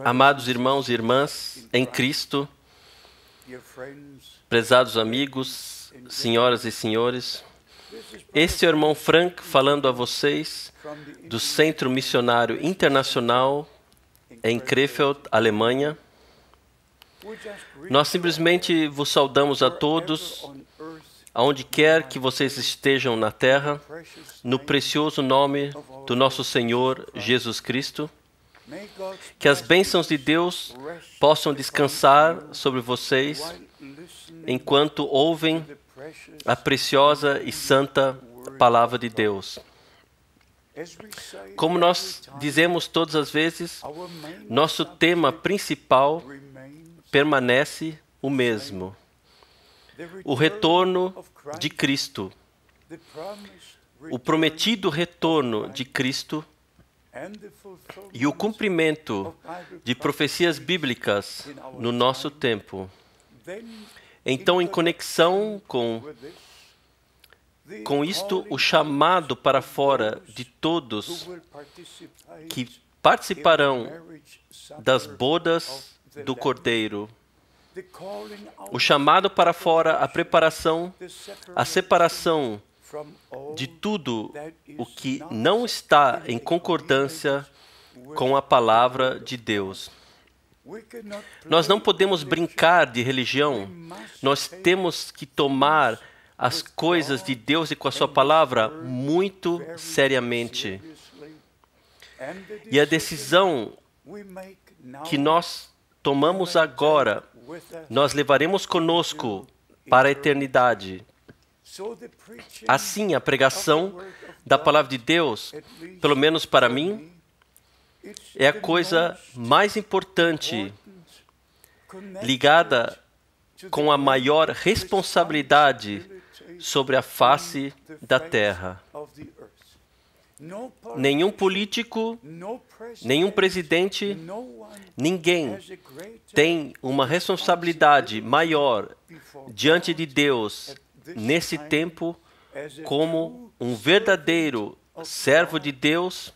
Amados irmãos e irmãs em Cristo, prezados amigos, senhoras e senhores, este é o irmão Frank falando a vocês do Centro Missionário Internacional em Krefeld, Alemanha. Nós simplesmente vos saudamos a todos, aonde quer que vocês estejam na terra, no precioso nome do nosso Senhor Jesus Cristo. Que as bênçãos de Deus possam descansar sobre vocês enquanto ouvem a preciosa e santa palavra de Deus. Como nós dizemos todas as vezes, nosso tema principal permanece o mesmo: o retorno de Cristo. O prometido retorno de Cristo e o cumprimento de profecias bíblicas no nosso tempo. Então, em conexão com isto, o chamado para fora de todos que participarão das bodas do Cordeiro. O chamado para fora, a preparação, a separação de tudo o que não está em concordância com a palavra de Deus. Nós não podemos brincar de religião, nós temos que tomar as coisas de Deus e com a sua palavra muito seriamente. E a decisão que nós tomamos agora, nós levaremos conosco para a eternidade. Assim, a pregação da palavra de Deus, pelo menos para mim, é a coisa mais importante, ligada com a maior responsabilidade sobre a face da terra. Nenhum político, nenhum presidente, ninguém tem uma responsabilidade maior diante de Deus nesse tempo como um verdadeiro servo de Deus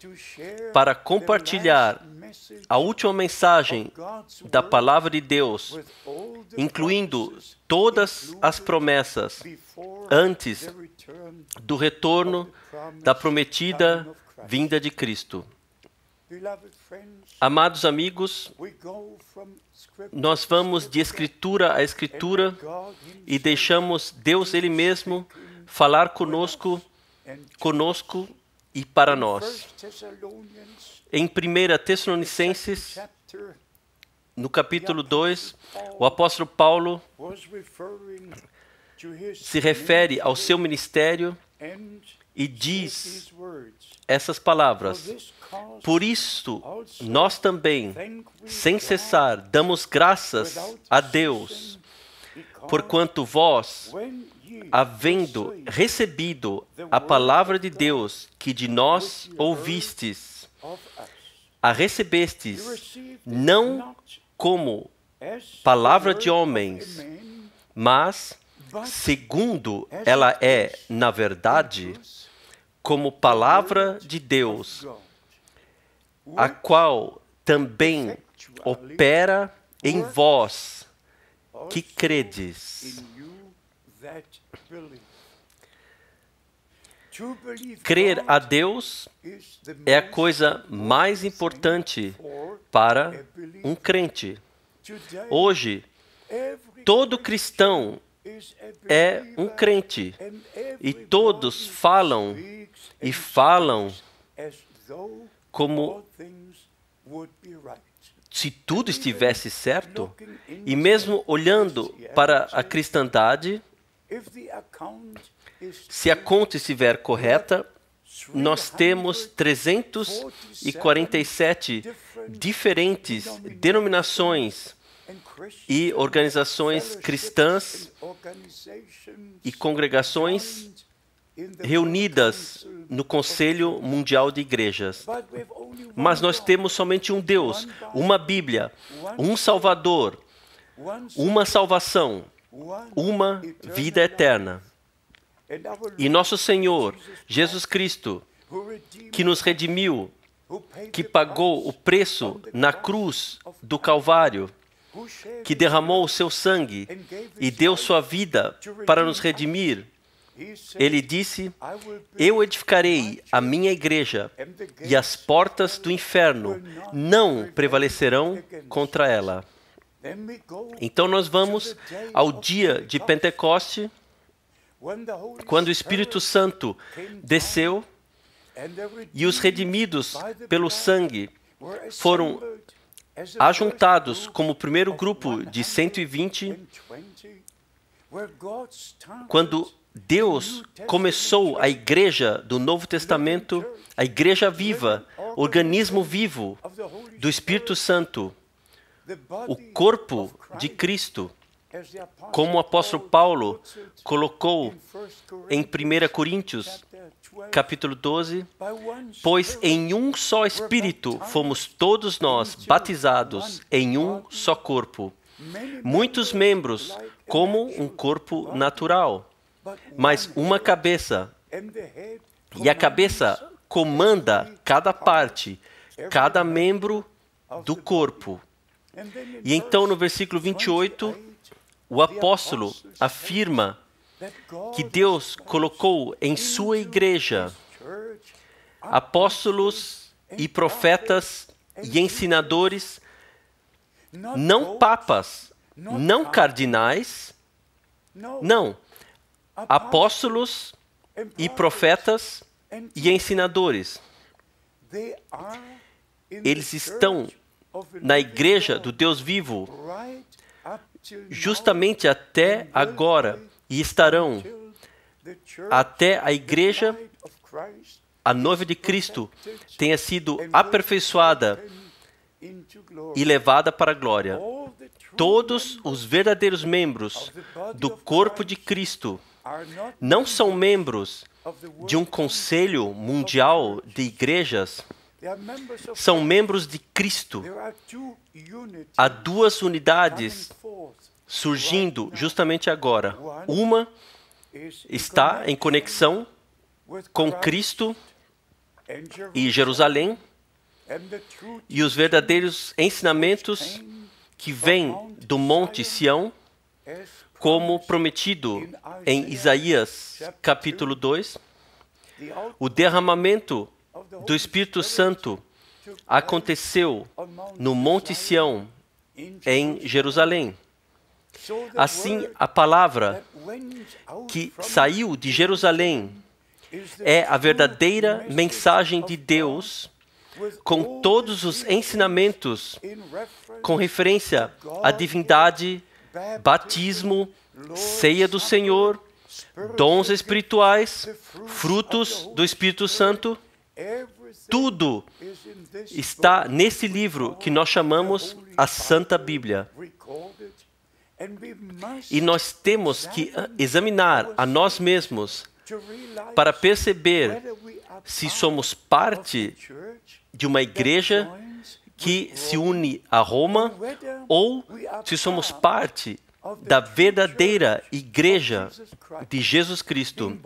para compartilhar a última mensagem da palavra de Deus, incluindo todas as promessas antes do retorno da prometida vinda de Cristo. Amados amigos, nós vamos de Escritura a Escritura e deixamos Deus Ele mesmo falar conosco e para nós. Em 1 Tessalonicenses, no capítulo 2, o apóstolo Paulo se refere ao seu ministério e diz essas palavras: por isto, nós também, sem cessar, damos graças a Deus, porquanto vós, havendo recebido a palavra de Deus que de nós ouvistes, a recebestes não como palavra de homens, mas, segundo ela é, na verdade, como palavra de Deus, a qual também opera em vós que credes. Crer a Deus é a coisa mais importante para um crente. Hoje, todo cristão é um crente e todos falam como se tudo estivesse certo, e mesmo olhando para a cristandade, se a conta estiver correta, nós temos 347 diferentes denominações e organizações cristãs e congregações reunidas no Conselho Mundial de Igrejas. Mas nós temos somente um Deus, uma Bíblia, um Salvador, uma salvação, uma vida eterna. E nosso Senhor, Jesus Cristo, que nos redimiu que pagou o preço na cruz do Calvário, que derramou o seu sangue e deu sua vida para nos redimir, ele disse: eu edificarei a minha igreja e as portas do inferno não prevalecerão contra ela. Então nós vamos ao dia de Pentecoste, quando o Espírito Santo desceu e os redimidos pelo sangue foram ajuntados como o primeiro grupo de 120, quando Deus começou a igreja do Novo Testamento, a igreja viva, organismo vivo do Espírito Santo, o corpo de Cristo, como o apóstolo Paulo colocou em 1 Coríntios, capítulo 12, pois em um só Espírito fomos todos nós batizados em um só corpo, muitos membros como um corpo natural, mas uma cabeça, e a cabeça comanda cada parte, cada membro do corpo. E então no versículo 28, o apóstolo afirma que Deus colocou em sua igreja apóstolos e profetas e ensinadores, não papas, não cardinais, não, apóstolos e profetas e ensinadores. Eles estão na igreja do Deus vivo justamente até agora e estarão até a igreja, a noiva de Cristo, tenha sido aperfeiçoada e levada para a glória. Todos os verdadeiros membros do corpo de Cristo não são membros de um conselho mundial de igrejas, são membros de Cristo. Há duas unidades surgindo justamente agora. Uma está em conexão com Cristo e Jerusalém, e os verdadeiros ensinamentos que vêm do Monte Sião, como prometido em Isaías capítulo 2. O derramamento do Espírito Santo aconteceu no Monte Sião, em Jerusalém. Assim, a palavra que saiu de Jerusalém é a verdadeira mensagem de Deus, com todos os ensinamentos com referência à divindade, batismo, ceia do Senhor, dons espirituais, frutos do Espírito Santo. Tudo está nesse livro que nós chamamos a Santa Bíblia. E nós temos que examinar a nós mesmos para perceber se somos parte de uma igreja que se une a Roma ou se somos parte da verdadeira igreja de Jesus Cristo,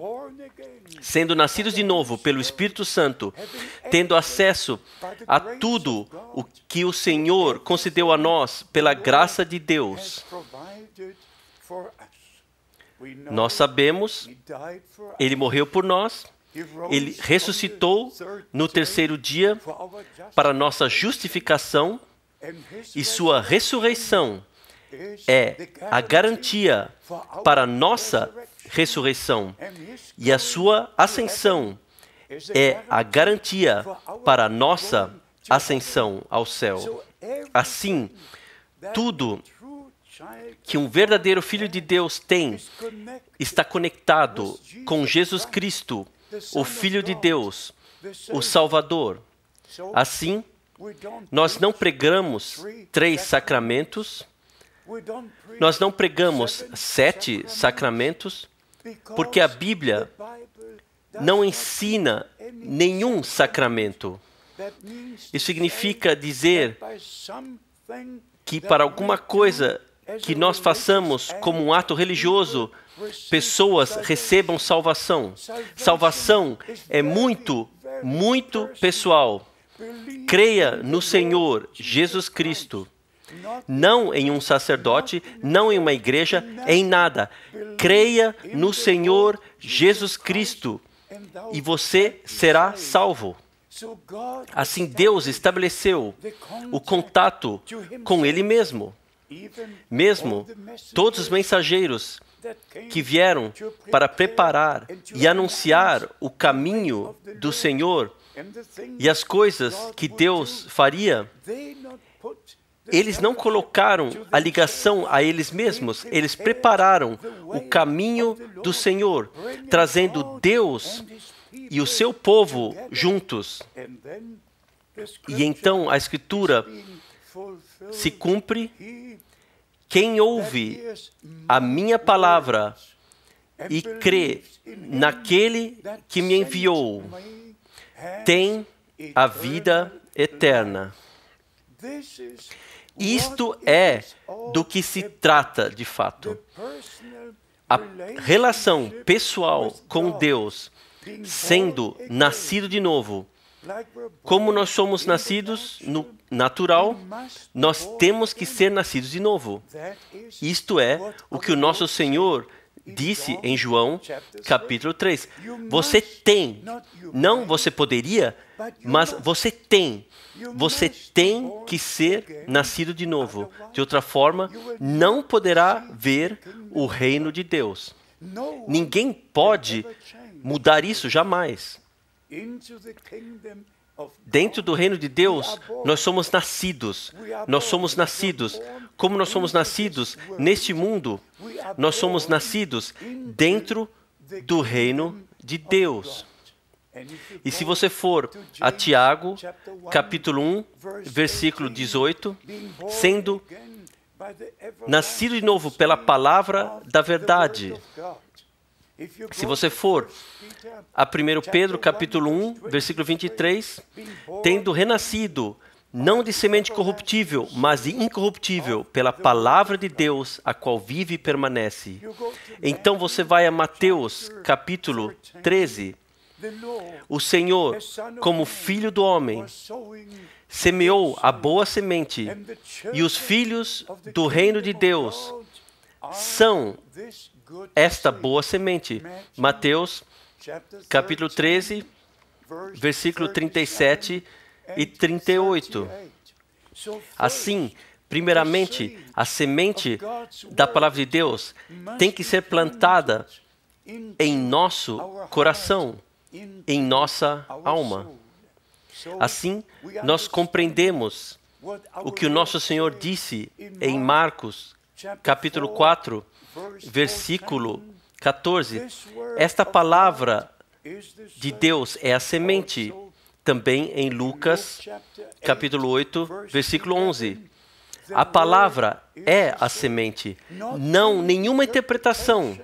sendo nascidos de novo pelo Espírito Santo, tendo acesso a tudo o que o Senhor concedeu a nós pela graça de Deus. Nós sabemos, Ele morreu por nós, Ele ressuscitou no terceiro dia para nossa justificação, e sua ressurreição é a garantia para nossa ressurreição, e a sua ascensão é a garantia para nossa ascensão ao céu. Assim, tudo que um verdadeiro Filho de Deus tem está conectado com Jesus Cristo, o Filho de Deus, o Salvador. Assim, nós não pregamos 3 sacramentos, nós não pregamos 7 sacramentos, porque a Bíblia não ensina nenhum sacramento. Isso significa dizer que para alguma coisa que nós façamos como um ato religioso, pessoas recebam salvação. Salvação é muito, muito pessoal. Creia no Senhor Jesus Cristo. Não em um sacerdote, não em uma igreja, em nada. Creia no Senhor Jesus Cristo e você será salvo. Assim Deus estabeleceu o contato com Ele mesmo. Mesmo todos os mensageiros que vieram para preparar e anunciar o caminho do Senhor e as coisas que Deus faria, eles não colocaram a ligação a eles mesmos, eles prepararam o caminho do Senhor, trazendo Deus e o seu povo juntos. E então a Escritura se cumpre: quem ouve a minha palavra e crê naquele que me enviou, tem a vida eterna. Isto é do que se trata de fato. A relação pessoal com Deus, sendo nascido de novo. Como nós somos nascidos no natural, nós temos que ser nascidos de novo. Isto é o que o nosso Senhor disse em João, capítulo 3. Você tem, não você poderia, mas você tem. Você tem que ser nascido de novo. De outra forma, não poderá ver o reino de Deus. Ninguém pode mudar isso jamais. Dentro do reino de Deus, nós somos nascidos. Nós somos nascidos. Como nós somos nascidos neste mundo, nós somos nascidos dentro do reino de Deus. E se você for a Tiago, capítulo 1, versículo 18, sendo nascido de novo pela palavra da verdade. Se você for a 1 Pedro, capítulo 1, versículo 23, tendo renascido, não de semente corruptível, mas de incorruptível, pela palavra de Deus, a qual vive e permanece. Então você vai a Mateus, capítulo 13. O Senhor, como Filho do homem, semeou a boa semente, e os filhos do reino de Deus são esta boa semente. Mateus, capítulo 13, versículo 37 e 38. Assim, primeiramente, a semente da palavra de Deus tem que ser plantada em nosso coração, em nossa alma. Assim, nós compreendemos o que o nosso Senhor disse em Marcos, capítulo 4, versículo 14. Esta palavra de Deus é a semente. Também em Lucas, capítulo 8, versículo 11. A palavra é a semente. Não, nenhuma interpretação.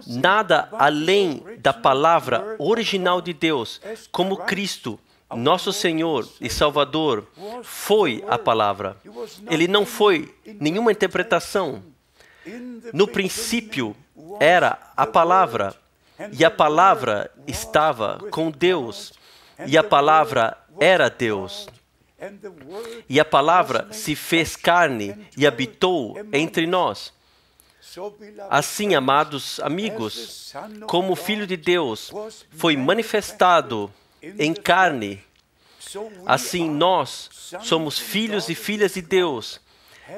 Nada além da palavra original de Deus, como Cristo, nosso Senhor e Salvador, foi a palavra. Ele não foi nenhuma interpretação. No princípio era a palavra, e a palavra estava com Deus, e a palavra era Deus. E a palavra se fez carne e habitou entre nós. Assim, amados amigos, como o Filho de Deus foi manifestado em carne, assim nós somos filhos e filhas de Deus,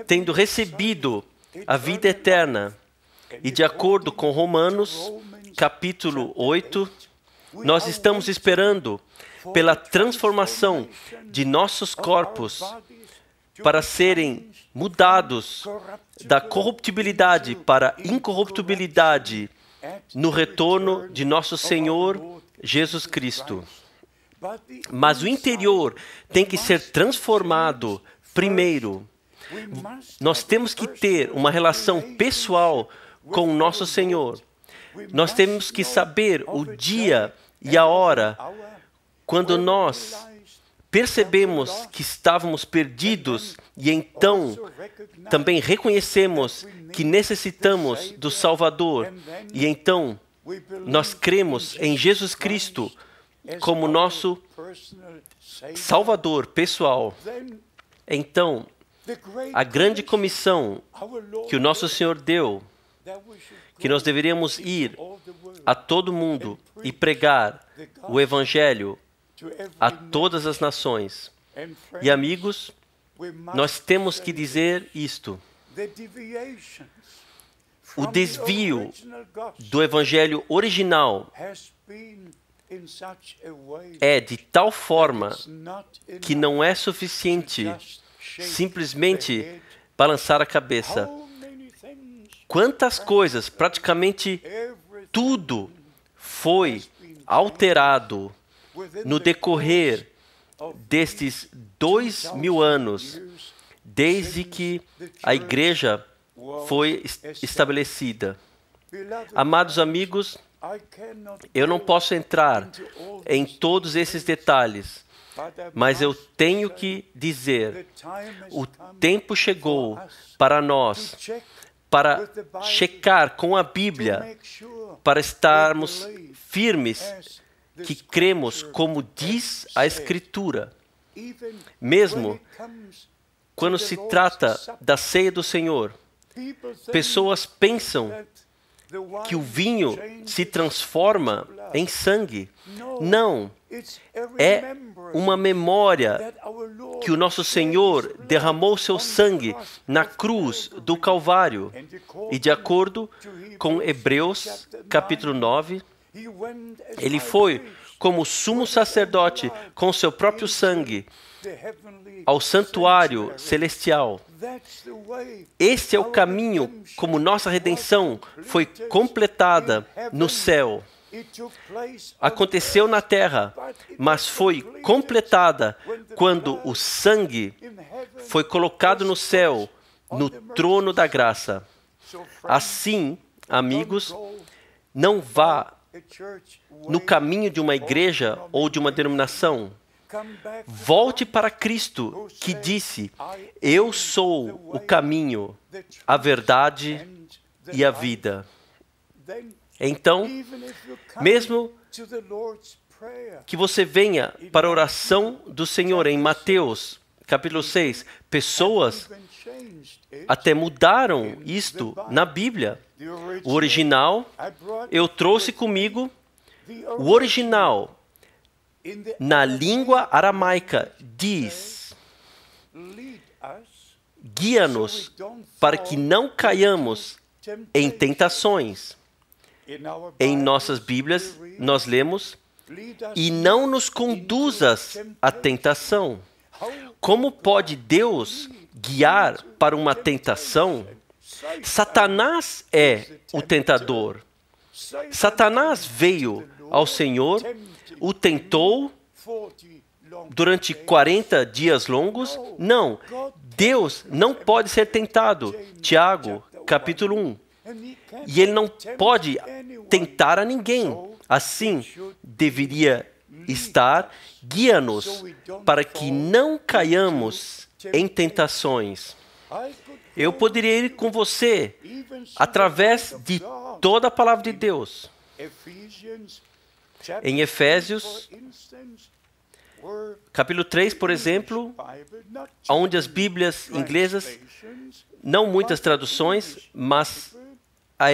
tendo recebido a vida eterna. E de acordo com Romanos, capítulo 8, nós estamos esperando pela transformação de nossos corpos para serem mudados da corruptibilidade para a incorruptibilidade no retorno de nosso Senhor Jesus Cristo. Mas o interior tem que ser transformado primeiro. Nós temos que ter uma relação pessoal com o nosso Senhor. Nós temos que saber o dia e a hora quando nós percebemos que estávamos perdidos e então também reconhecemos que necessitamos do Salvador e então nós cremos em Jesus Cristo como nosso Salvador pessoal, então, a grande comissão que o nosso Senhor deu, que nós deveríamos ir a todo mundo e pregar o Evangelho a todas as nações. E amigos, nós temos que dizer isto. O desvio do Evangelho original é de tal forma que não é suficiente simplesmente balançar a cabeça. Quantas coisas, praticamente tudo, foi alterado no decorrer destes 2000 anos, desde que a igreja foi estabelecida. Amados amigos, eu não posso entrar em todos esses detalhes, mas eu tenho que dizer, o tempo chegou para nós, para checar com a Bíblia, para estarmos firmes que cremos como diz a Escritura. Mesmo quando se trata da ceia do Senhor, pessoas pensam que o vinho se transforma em sangue. Não. É uma memória que o nosso Senhor derramou seu sangue na cruz do Calvário. E de acordo com Hebreus, capítulo 9, ele foi como sumo sacerdote com seu próprio sangue ao santuário celestial. Este é o caminho como nossa redenção foi completada no céu. Aconteceu na terra, mas foi completada quando o sangue foi colocado no céu, no trono da graça. Assim, amigos, não vá no caminho de uma igreja ou de uma denominação. Volte para Cristo, que disse: eu sou o caminho, a verdade e a vida. Então, mesmo que você venha para a oração do Senhor em Mateus, capítulo 6, pessoas até mudaram isto na Bíblia. O original, eu trouxe comigo o original. Na língua aramaica diz: guia-nos para que não caiamos em tentações. Em nossas Bíblias nós lemos: e não nos conduzas à tentação. Como pode Deus guiar para uma tentação? Satanás é o tentador. Satanás veio ao Senhor, o tentou durante 40 dias longos? Não. Deus não pode ser tentado. Tiago, capítulo 1. E ele não pode tentar a ninguém. Assim, deveria estar: guia-nos para que não caiamos em tentações. Eu poderia ir com você através de toda a palavra de Deus. Em Efésios, capítulo 3, por exemplo, onde as Bíblias inglesas, não muitas traduções, mas a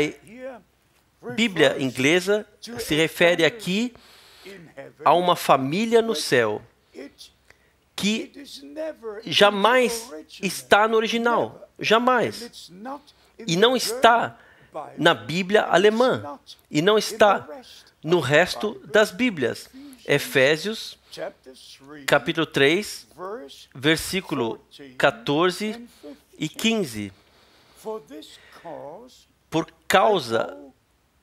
Bíblia inglesa se refere aqui a uma família no céu, que jamais está no original, jamais. E não está na Bíblia alemã, e não está no resto das Bíblias. Efésios, capítulo 3, versículo 14 e 15. Por causa,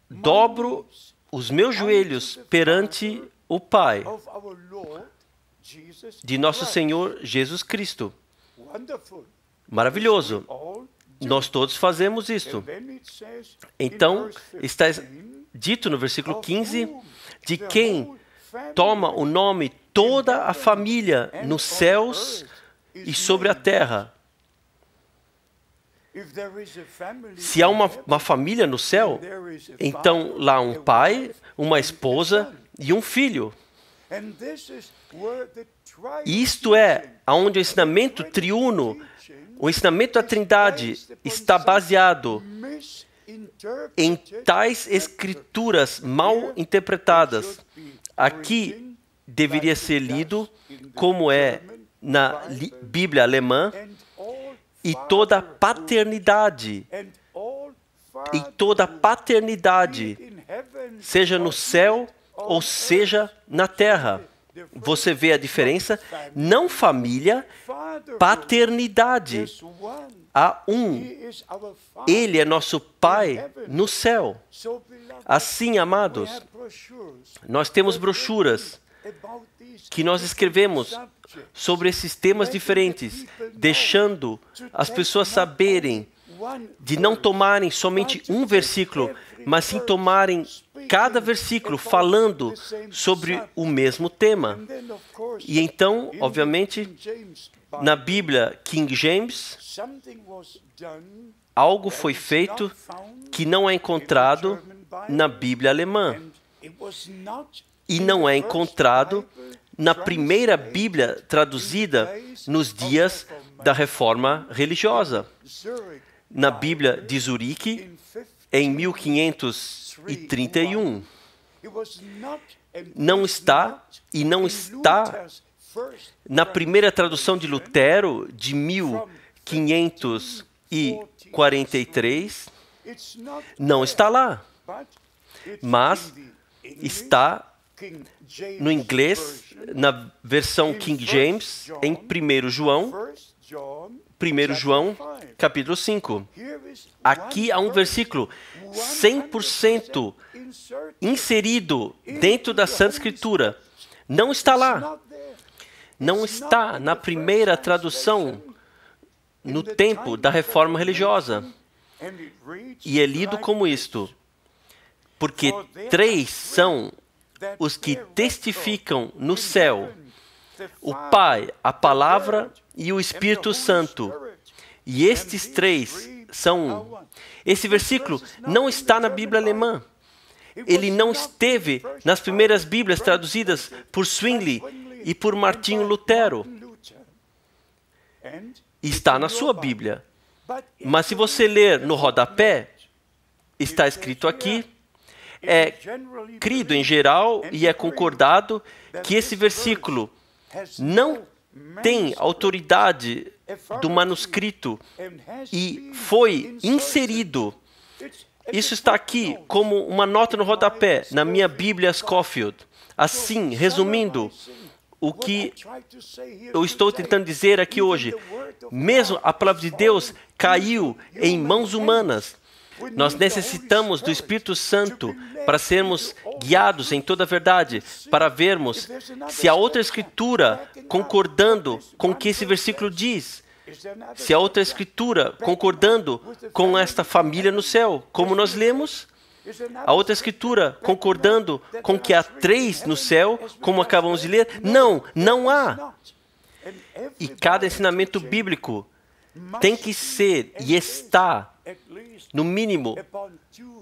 dobro os meus joelhos perante o Pai de nosso Senhor Jesus Cristo. Maravilhoso. Nós todos fazemos isto. Então, está dito no versículo 15, de quem toma o nome toda a família nos céus e sobre a terra. Se há uma família no céu, então lá um pai, uma esposa e um filho. Isto é onde o ensinamento triuno, o ensinamento da Trindade, está baseado em tais escrituras mal interpretadas. Aqui deveria ser lido como é na Bíblia alemã, e toda paternidade, seja no céu ou seja na terra. Você vê a diferença? Não família, paternidade. Há um. Ele é nosso Pai no céu. Assim, amados, nós temos brochuras que nós escrevemos sobre esses temas diferentes, deixando as pessoas saberem de não tomarem somente um versículo, mas sim tomarem cada versículo falando sobre o mesmo tema. E então, obviamente, na Bíblia King James, algo foi feito que não é encontrado na Bíblia alemã. E não é encontrado na primeira Bíblia traduzida nos dias da Reforma Religiosa. Na Bíblia de Zurique, em 1531. Não está na primeira tradução de Lutero, de 1543, não está lá. Mas está no inglês, na versão King James, em 1 João, capítulo 5. Aqui há um versículo 100% inserido dentro da Santa Escritura. Não está lá. Não está na primeira tradução no tempo da Reforma Religiosa. E é lido como isto. Porque 3 são os que testificam no céu: o Pai, a Palavra e o Espírito Santo. E estes 3 são um. Esse versículo não está na Bíblia alemã. Ele não esteve nas primeiras Bíblias traduzidas por Zwingli e por Martinho Lutero. Está na sua Bíblia. Mas se você ler no rodapé, está escrito aqui, é crido em geral e é concordado que esse versículo não tem autoridade do manuscrito e foi inserido. Isso está aqui como uma nota no rodapé, na minha Bíblia Scofield. Assim, resumindo, o que eu estou tentando dizer aqui hoje, mesmo a palavra de Deus caiu em mãos humanas. Nós necessitamos do Espírito Santo para sermos guiados em toda a verdade, para vermos se há outra escritura concordando com o que esse versículo diz, se há outra escritura concordando com esta família no céu, como nós lemos, a outra escritura concordando com que há 3 no céu, como acabamos de ler. Não, não há. E cada ensinamento bíblico tem que ser e está, no mínimo,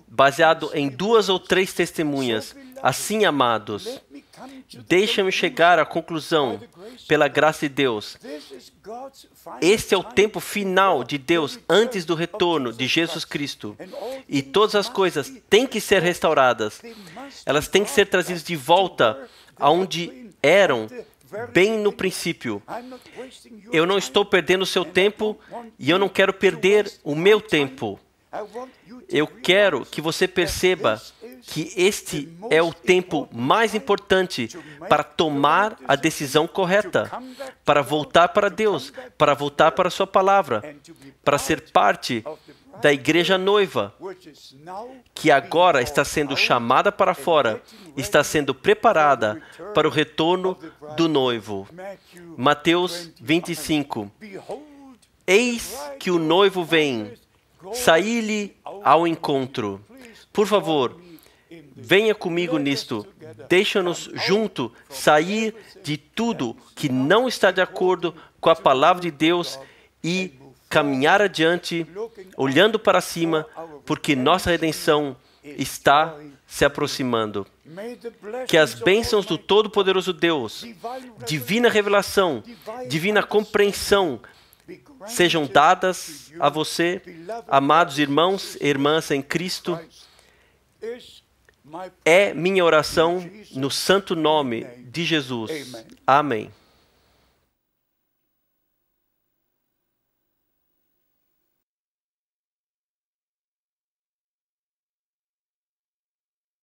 baseado em 2 ou 3 testemunhas. Assim, amados, deixa-me chegar à conclusão, pela graça de Deus. Este é o tempo final de Deus antes do retorno de Jesus Cristo. E todas as coisas têm que ser restauradas. Elas têm que ser trazidas de volta aonde eram, bem no princípio. Eu não estou perdendo o seu tempo e eu não quero perder o meu tempo. Eu quero que você perceba que este é o tempo mais importante para tomar a decisão correta, para voltar para Deus, para voltar para a sua palavra, para ser parte da igreja noiva, que agora está sendo chamada para fora, está sendo preparada para o retorno do noivo. Mateus 25. Eis que o noivo vem, saí-lhe ao encontro. Por favor, venha comigo nisto. Deixa-nos junto sair de tudo que não está de acordo com a palavra de Deus e caminhar adiante, olhando para cima, porque nossa redenção está se aproximando. Que as bênçãos do Todo-Poderoso Deus, divina revelação, divina compreensão, sejam dadas a você, amados irmãos e irmãs em Cristo. É minha oração no santo nome de Jesus. Amém.